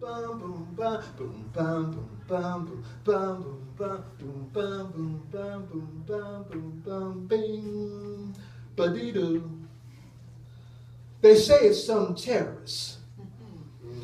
bum boom bum boom bum boom bum bum boom bum boom bum boom bum boom bum bing ba-dee-doo. They say it's some terrorist,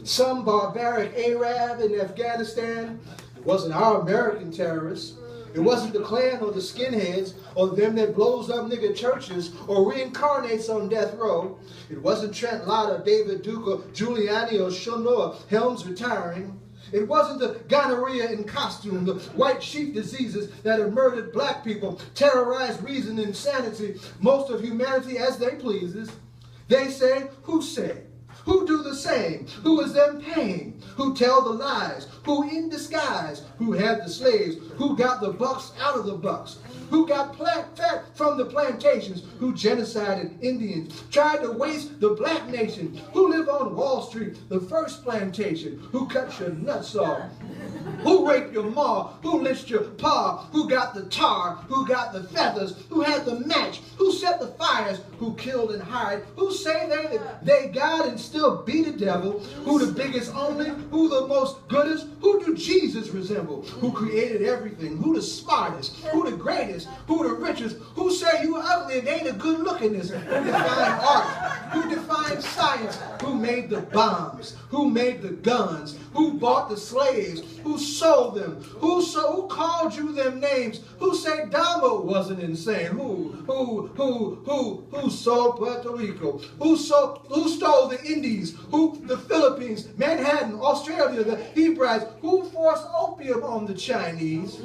some barbaric Arab in Afghanistan. It wasn't our American terrorists. It wasn't the Klan or the skinheads or them that blows up nigga churches or reincarnates on death row. It wasn't Trent Lott or David Duke or Giuliani or Schumer or Helms retiring. It wasn't the gonorrhea in costume, the white sheep diseases that have murdered black people, terrorized reason and sanity, most of humanity as they pleases. They say, who say? Who do the same? Who is them paying? Who tell the lies? Who in disguise? Who had the slaves? Who got the bucks out of the bucks? Who got fat from the plantations? Who genocided Indians? Tried to waste the black nation? Who lived on Wall Street, the first plantation? Who cut your nuts off? Who raped your ma? Who lynched your pa? Who got the tar? Who got the feathers? Who had the match? Who set the fires? Who killed and hired? Who say they God and still be the devil? Who the biggest only? Who the most goodest? Who do Jesus resemble? Who created everything? Who the smartest? Who the greatest? Who the richest? Who say you ugly and ain't a good lookingness? Who define art? Who define science? Who made the bombs? Who made the guns? Who bought the slaves? Who sold them? Who called you them names? Who say Damo wasn't insane? Who sold Puerto Rico? Who stole the Indies? Who the Philippines, Manhattan, Australia, the Hebrides? Who forced opium on the Chinese?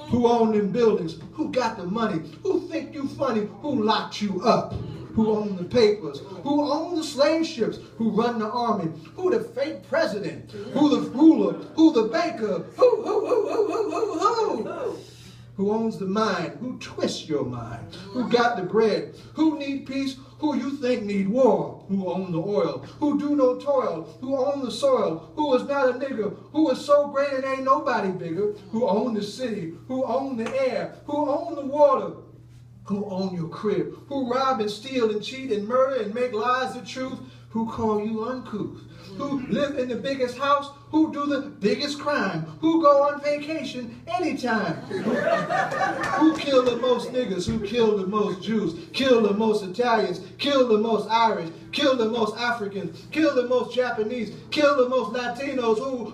Who owned them buildings? Who got the money? Who think you funny? Who locked you up? Who owned the papers? Who owned the slave ships? Who run the army? Who the fake president? Who the ruler? Who the banker? Who? Who owns the mind? Who twists your mind? Who got the bread? Who need peace? Who you think need war? Who own the oil? Who do no toil? Who own the soil? Who is not a nigger? Who is so great it ain't nobody bigger? Who own the city? Who own the air? Who own the water? Who own your crib? Who rob and steal and cheat and murder and make lies the truth? Who call you uncouth? Who live in the biggest house? Who do the biggest crime? Who go on vacation anytime? Who killed the most niggas? Who killed the most Jews? Killed the most Italians? Killed the most Irish? Killed the most Africans? Killed the most Japanese? Killed the most Latinos? Who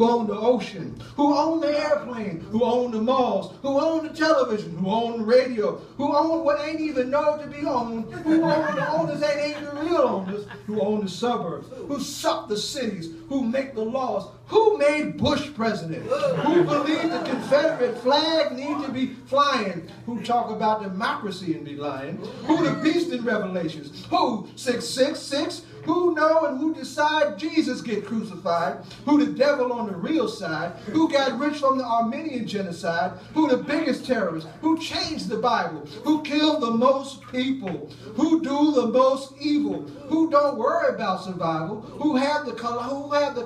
owned the ocean? Who owned the airplane? Who owned the malls? Who owned the television? Who owned the radio? Who owned what ain't even know to be owned? Who owned the owners that ain't the real owners? Who owned the suburbs? Who sucked the cities? Who make the laws? Who made Bush president? Who believed the Confederate flag need to be flying? Who talk about democracy and be lying? Who the beast in Revelations? Who 666? Who know and who decide Jesus get crucified? Who the devil on the real side? Who got rich from the Armenian genocide? Who the biggest terrorist? Who changed the Bible? Who killed the most people? Who do the most evil? Who don't worry about survival? Who have the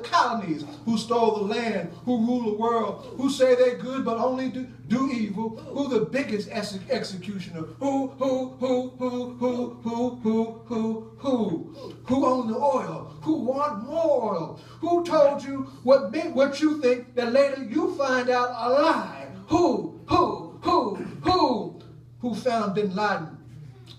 colonies? Who stole the land? Who rule the world? Who say they're good but only do evil? Who the biggest executioner? Who own the oil? Who want more oil? Who told you what you think that later you find out a lie? Who found Bin Laden?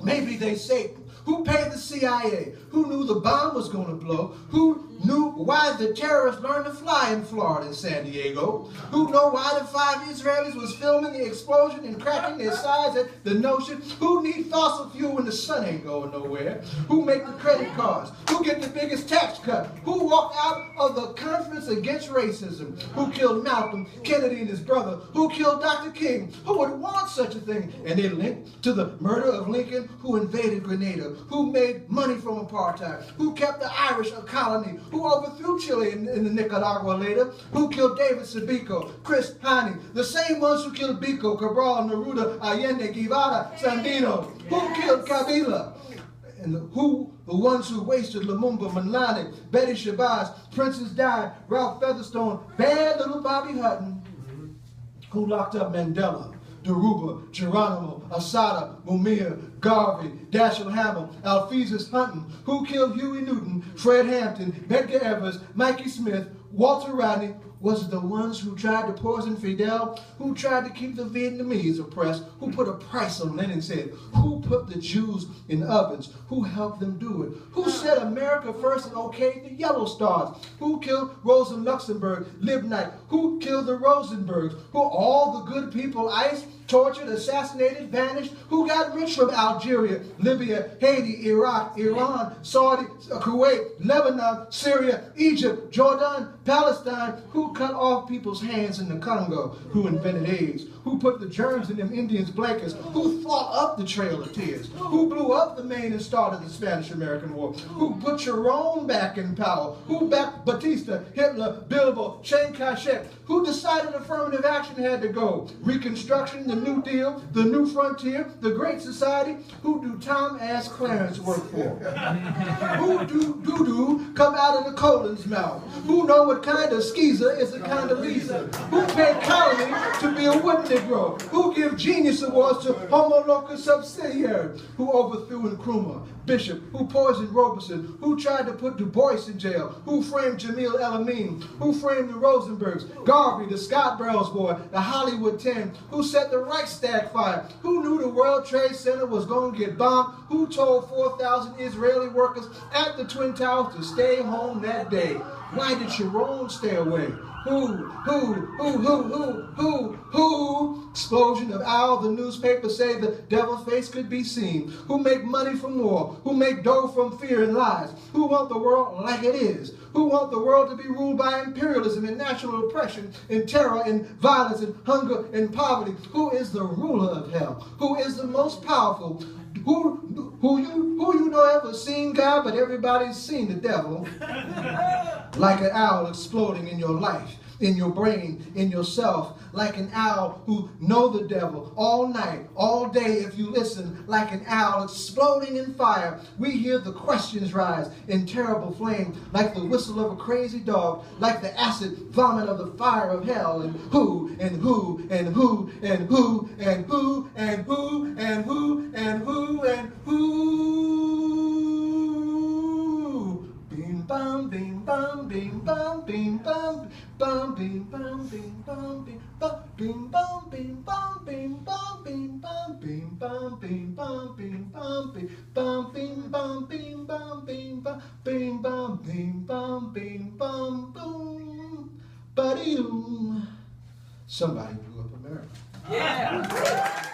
Maybe they Satan. Who paid the CIA? Who knew the bomb was going to blow? Who knew why the terrorists learned to fly in Florida and San Diego? Who know why the 5 Israelis was filming the explosion and cracking their sides at the notion? Who need fossil fuel when the sun ain't going nowhere? Who make the credit cards? Who get the biggest tax cut? Who walked out of the conference against racism? Who killed Malcolm, Kennedy and his brother? Who killed Dr. King? Who would want such a thing? And they linked to the murder of Lincoln? Who invaded Grenada? Who made money from apartheid? Who kept the Irish a colony? Who overthrew Chile in the Nicaragua later? Who killed David Sabico, Chris Hani, the same ones who killed Biko, Cabral, Neruda, Allende, Guevara, Sandino? Who killed Kabila? And the ones who wasted Lumumba, Malani, Betty Shabazz, Princess Di, Ralph Featherstone, bad little Bobby Hutton? Who locked up Mandela, Deruba, Geronimo, Asada, Mumia, Garvey, Dashiell Hammond, Alpheus Hunton, who killed Huey Newton, Fred Hampton, Medgar Evers, Mikey Smith, Walter Rodney, was it the ones who tried to poison Fidel, who tried to keep the Vietnamese oppressed, who put a price on Lenin's head, who put the Jews in ovens, who helped them do it, who said America first and okayed the Yellow Stars, who killed Rosa Luxemburg, Libnight, who killed the Rosenbergs, who all the good people iced, tortured, assassinated, vanished, who got rich from Algeria, Libya, Haiti, Iraq, Iran, Saudi, Kuwait, Lebanon, Syria, Egypt, Jordan, Palestine, who cut off people's hands in the Congo, who invented AIDS, who put the germs in them Indians' blankets, who fought up the Trail of Tears, who blew up the Maine and started the Spanish-American War, who put Sharon back in power, who backed Batista, Hitler, Bilbo, Chiang Kai-shek, who decided affirmative action had to go, Reconstruction, the New Deal, the New Frontier, the Great Society, who do Tom Ass Clarence work for? Who do doo-doo come out of the colon's mouth? Who know what kind of skeezer is a kind of Lisa? Who paid Colony to be a wood Negro? Who give genius awards to Homo locus subsidiary? Who overthrew Nkrumah, Bishop? Who poisoned Robeson? Who tried to put Du Bois in jail? Who framed Jamil El-Amin? Who framed the Rosenbergs? Garvey, the Scott Burroughs boy, the Hollywood 10? Who set the Reichstag fire? Who knew the World Trade Center was going to get bombed? Who told 4,000 Israeli workers at the Twin Towers to stay home that day? Why did Sharon stay away? Who? Explosion of owl, the newspapers say the devil's face could be seen. Who make money from war? Who make dough from fear and lies? Who want the world like it is? Who want the world to be ruled by imperialism and national oppression and terror and violence and hunger and poverty? Who is the ruler of hell? Who is the most powerful? Who you know ever seen God, but everybody's seen the devil? Like an owl exploding in your life, in your brain, in yourself, like an owl who know the devil all night, all day if you listen, like an owl exploding in fire. We hear the questions rise in terrible flame, like the whistle of a crazy dog, like the acid vomit of the fire of hell. And who, and who, and who, and who, and who, and who, and who, and who, and who. Bing bam, bing bam, bing bam, bing bam, bam, bing bam, bing bam, bing bam, bing bam, bing bam, bing bam, bing bam, bing bam, bing bam, bing bam, bing bam, bing bam, bing bam, bing bam, bing bam, bing bam, bing bam, boom, ba-dee-doom. Somebody blew up America. Yeah.